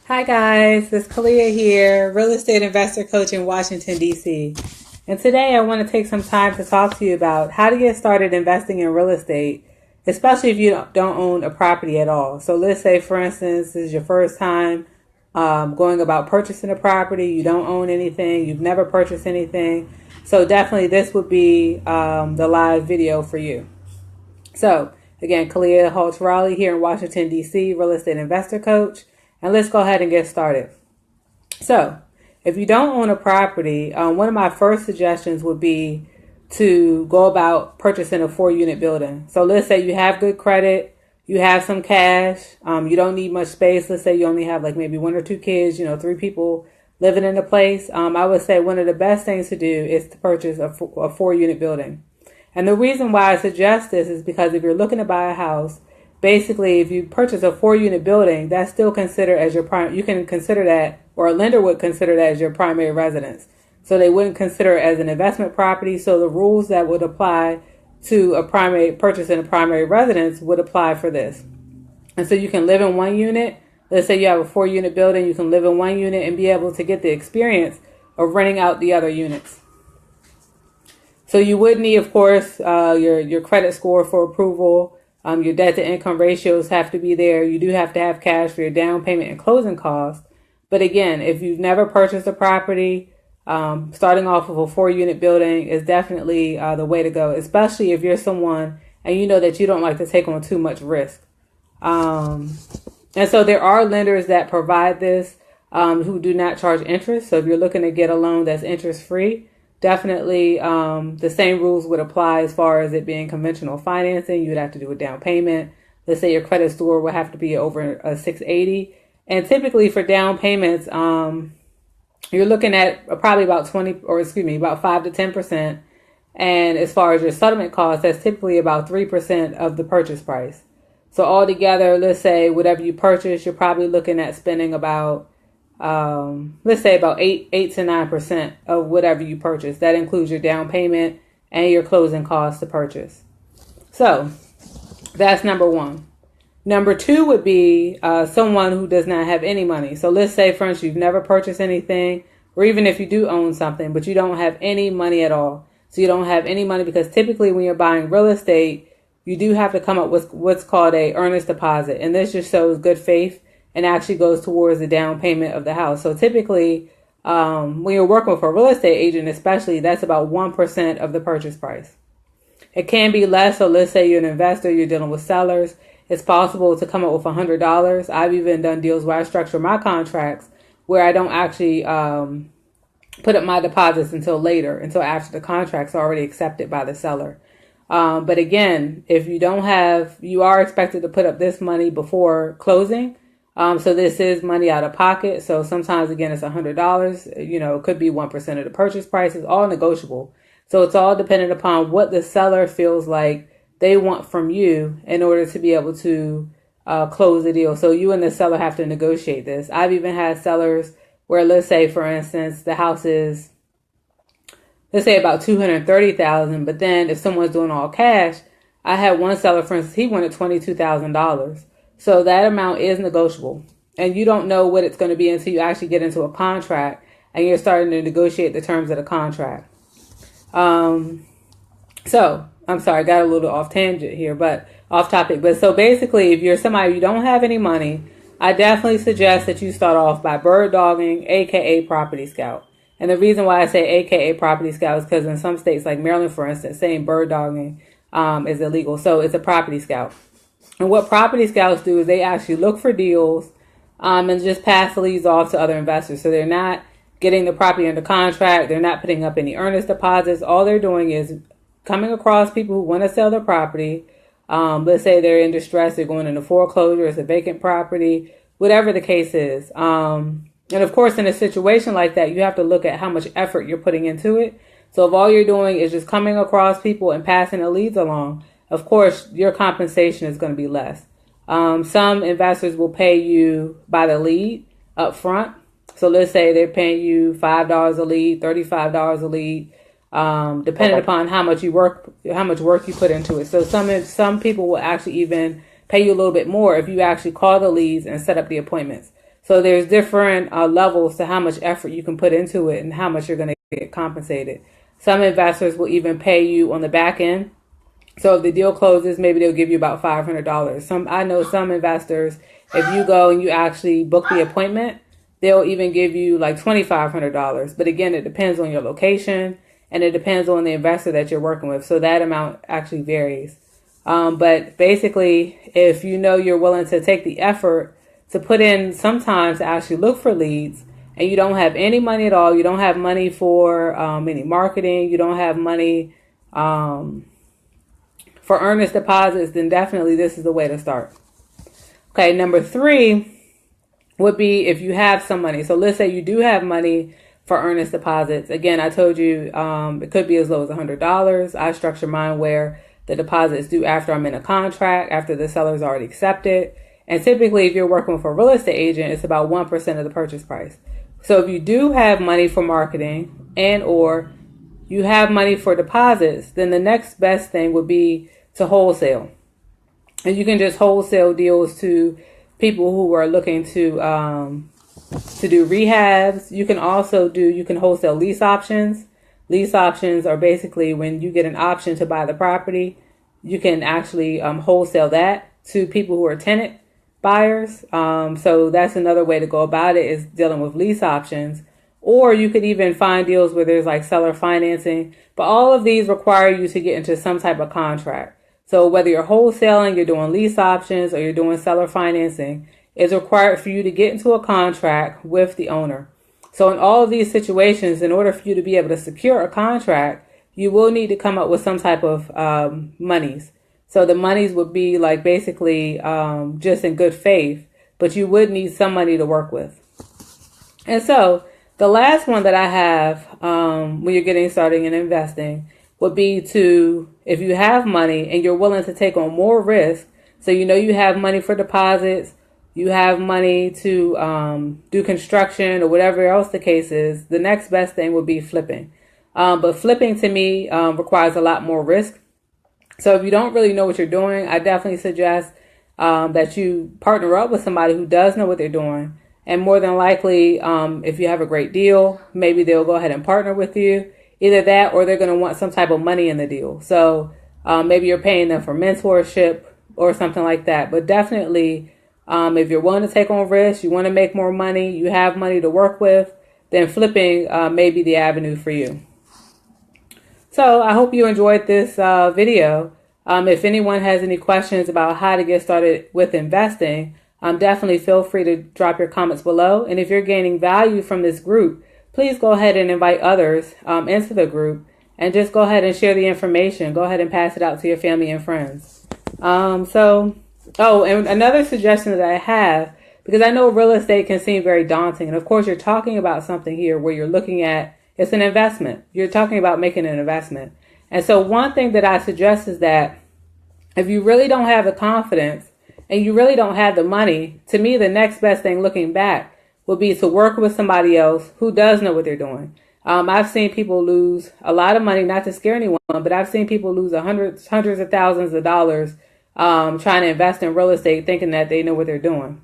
Hi guys, it's Kalia here, real estate investor coach in Washington, D.C. And today I want to take some time to talk to you about how to get started investing in real estate, especially if you don't own a property at all. So let's say, for instance, this is your first time going about purchasing a property, you don't own anything, you've never purchased anything. So definitely this would be the live video for you. So again, Kalia Holtz-Raleigh here in Washington, D.C., real estate investor coach. And let's go ahead and get started. So if you don't own a property, one of my first suggestions would be to go about purchasing a 4-unit building. So let's say you have good credit, you have some cash, you don't need much space. Let's say you only have like maybe 1 or 2 kids, 3 people living in a place. I would say one of the best things to do is to purchase a 4-unit building. And the reason why I suggest this is because if you're looking to buy a house, basically, if you purchase a 4-unit building, that's still considered as your prime. You can consider that, or a lender would consider that as your primary residence. So they wouldn't consider it as an investment property. So the rules that would apply to a primary purchase in a primary residence would apply for this. And so you can live in 1 unit. Let's say you have a 4-unit building, you can live in 1 unit and be able to get the experience of renting out the other units. So you would need, of course, your credit score for approval. Your debt to income ratios have to be there. You do have to have cash for your down payment and closing costs. But again, if you've never purchased a property, starting off with a 4-unit building is definitely the way to go, especially if you're someone and you know that you don't like to take on too much risk. And so there are lenders that provide this who do not charge interest. So if you're looking to get a loan that's interest free, definitely the same rules would apply as far as it being conventional financing. You would have to do a down payment. Let's say your credit score would have to be over a 680. And typically for down payments, you're looking at probably about 5 to 10%. And as far as your settlement costs, that's typically about 3% of the purchase price. So altogether, let's say whatever you purchase, you're probably looking at spending about let's say about 8 to 9% of whatever you purchase. That includes your down payment and your closing costs to purchase. So that's number 1. Number 2 would be someone who does not have any money. So let's say, for instance, you've never purchased anything, or even if you do own something, but you don't have any money at all. So you don't have any money because typically when you're buying real estate, you do have to come up with what's called a earnest deposit. And this just shows good faith and actually goes towards the down payment of the house. So typically, when you're working with a real estate agent, especially, that's about 1% of the purchase price. It can be less. So let's say you're an investor, you're dealing with sellers. It's possible to come up with $100. I've even done deals where I structure my contracts where I don't actually put up my deposits until later, until after the contract's already accepted by the seller. But again, if you don't have, you are expected to put up this money before closing. So this is money out of pocket. So sometimes, again, it's $100. It could be 1% of the purchase price. It's all negotiable. So it's all dependent upon what the seller feels like they want from you in order to be able to close the deal. So you and the seller have to negotiate this. I've even had sellers where, let's say, for instance, the house is, let's say, about $230,000. But then if someone's doing all cash, I had one seller, for instance, he wanted $22,000. So that amount is negotiable, and you don't know what it's going to be until you actually get into a contract and you're starting to negotiate the terms of the contract. So I'm sorry, I got a little off tangent here, but off topic. But so basically, if you're somebody you don't have any money, I definitely suggest that you start off by bird dogging, aka Property Scout. And the reason why I say aka Property Scout is because in some states like Maryland, for instance, saying bird dogging is illegal. So it's a Property Scout. And what Property Scouts do is they actually look for deals and just pass the leads off to other investors. So they're not getting the property under contract. They're not putting up any earnest deposits. All they're doing is coming across people who want to sell their property. Let's say they're in distress. They're going into foreclosure. It's a vacant property, whatever the case is. And of course, in a situation like that, you have to look at how much effort you're putting into it. So if all you're doing is just coming across people and passing the leads along, of course, your compensation is going to be less. Some investors will pay you by the lead up front. So let's say they're paying you $5 a lead, $35 a lead, depending upon how much work you put into it. So some people will actually even pay you a little bit more if you actually call the leads and set up the appointments. So there's different levels to how much effort you can put into it and how much you're going to get compensated. Some investors will even pay you on the back end. So if the deal closes, maybe they'll give you about $500. I know some investors, if you go and you actually book the appointment, they'll even give you like $2,500. But again, it depends on your location and it depends on the investor that you're working with. So that amount actually varies. But basically, if you know you're willing to take the effort to put in sometimes to actually look for leads, and you don't have any money at all, you don't have money for any marketing, you don't have money for earnest deposits, then definitely this is the way to start. Okay, number 3 would be if you have some money. So let's say you do have money for earnest deposits. Again, I told you it could be as low as $100. I structure mine where the deposit is due after I'm in a contract, after the seller's already accepted. And typically, if you're working with a real estate agent, it's about 1% of the purchase price. So if you do have money for marketing and or you have money for deposits, then the next best thing would be to wholesale. And you can just wholesale deals to people who are looking to do rehabs. You can also you can wholesale lease options. Lease options are basically when you get an option to buy the property, you can actually wholesale that to people who are tenant buyers. So that's another way to go about it, is dealing with lease options. Or you could even find deals where there's like seller financing. But all of these require you to get into some type of contract. So whether you're wholesaling, you're doing lease options, or you're doing seller financing, it's required for you to get into a contract with the owner. So in all of these situations, in order for you to be able to secure a contract, you will need to come up with some type of monies. So the monies would be like basically just in good faith, but you would need some money to work with. And so the last one that I have when you're getting started in investing would be to, if you have money and you're willing to take on more risk, so you know you have money for deposits, you have money to do construction or whatever else the case is, the next best thing would be flipping. But flipping to me requires a lot more risk. So if you don't really know what you're doing, I definitely suggest that you partner up with somebody who does know what they're doing. And more than likely, if you have a great deal, maybe they'll go ahead and partner with you. Either that or they're going to want some type of money in the deal. So maybe you're paying them for mentorship or something like that. But definitely, if you're willing to take on risks, you want to make more money, you have money to work with, then flipping may be the avenue for you. So I hope you enjoyed this video. If anyone has any questions about how to get started with investing, definitely feel free to drop your comments below. And if you're gaining value from this group, please go ahead and invite others into the group and just go ahead and share the information. Go ahead and pass it out to your family and friends. And another suggestion that I have, because I know real estate can seem very daunting. And of course, you're talking about something here where you're looking at, it's an investment. You're talking about making an investment. And so one thing that I suggest is that if you really don't have the confidence and you really don't have the money, to me, the next best thing looking back would be to work with somebody else who does know what they're doing. I've seen people lose a lot of money, not to scare anyone, but I've seen people lose hundreds of thousands of dollars trying to invest in real estate thinking that they know what they're doing.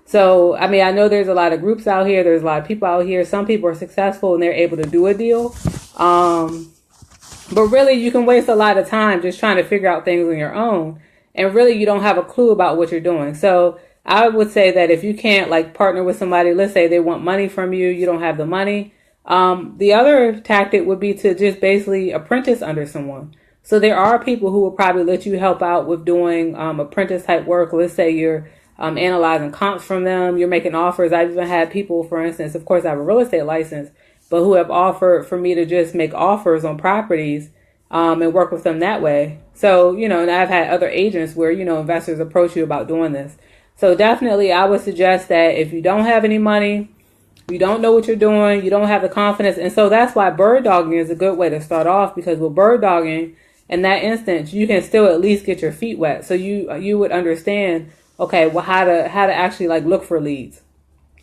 So, I mean, I know there's a lot of groups out here. There's a lot of people out here. Some people are successful and they're able to do a deal. But really, you can waste a lot of time just trying to figure out things on your own. And really, you don't have a clue about what you're doing. So I would say that if you can't like partner with somebody, let's say they want money from you, you don't have the money. The other tactic would be to just basically apprentice under someone. So there are people who will probably let you help out with doing apprentice type work. Let's say you're analyzing comps from them, you're making offers. I've even had people, for instance, of course I have a real estate license, but who have offered for me to just make offers on properties and work with them that way. So, and I've had other agents where, investors approach you about doing this. So definitely I would suggest that if you don't have any money, you don't know what you're doing, you don't have the confidence. And so that's why bird dogging is a good way to start off, because with bird dogging, in that instance, you can still at least get your feet wet. So you would understand, okay, well, how to actually like look for leads.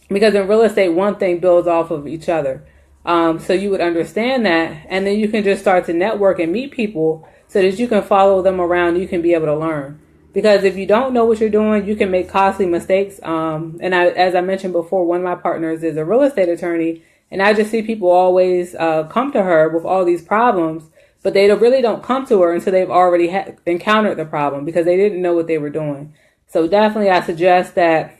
Because in real estate, one thing builds off of each other. So you would understand that, and then you can just start to network and meet people so that you can follow them around. You can be able to learn. Because if you don't know what you're doing, you can make costly mistakes. As I mentioned before, one of my partners is a real estate attorney, and I just see people always come to her with all these problems, but they really don't come to her until they've already encountered the problem because they didn't know what they were doing. So definitely I suggest that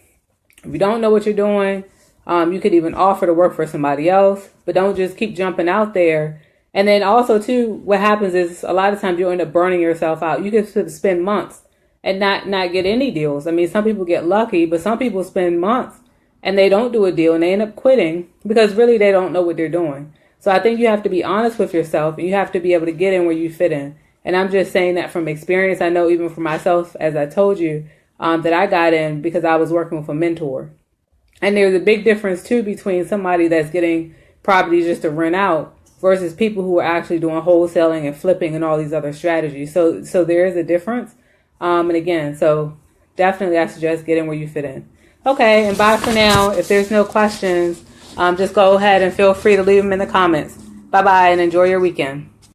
if you don't know what you're doing, you could even offer to work for somebody else, but don't just keep jumping out there. And then also too, what happens is a lot of times you'll end up burning yourself out. You could spend months and not get any deals. I mean, some people get lucky, but some people spend months and they don't do a deal and they end up quitting because really they don't know what they're doing. So I think you have to be honest with yourself and you have to be able to get in where you fit in. And I'm just saying that from experience. I know even for myself, as I told you, that I got in because I was working with a mentor. And there's a big difference too between somebody that's getting properties just to rent out versus people who are actually doing wholesaling and flipping and all these other strategies. So there is a difference. And again, so definitely I suggest getting where you fit in. Okay, and bye for now. If there's no questions, just go ahead and feel free to leave them in the comments. Bye-bye and enjoy your weekend.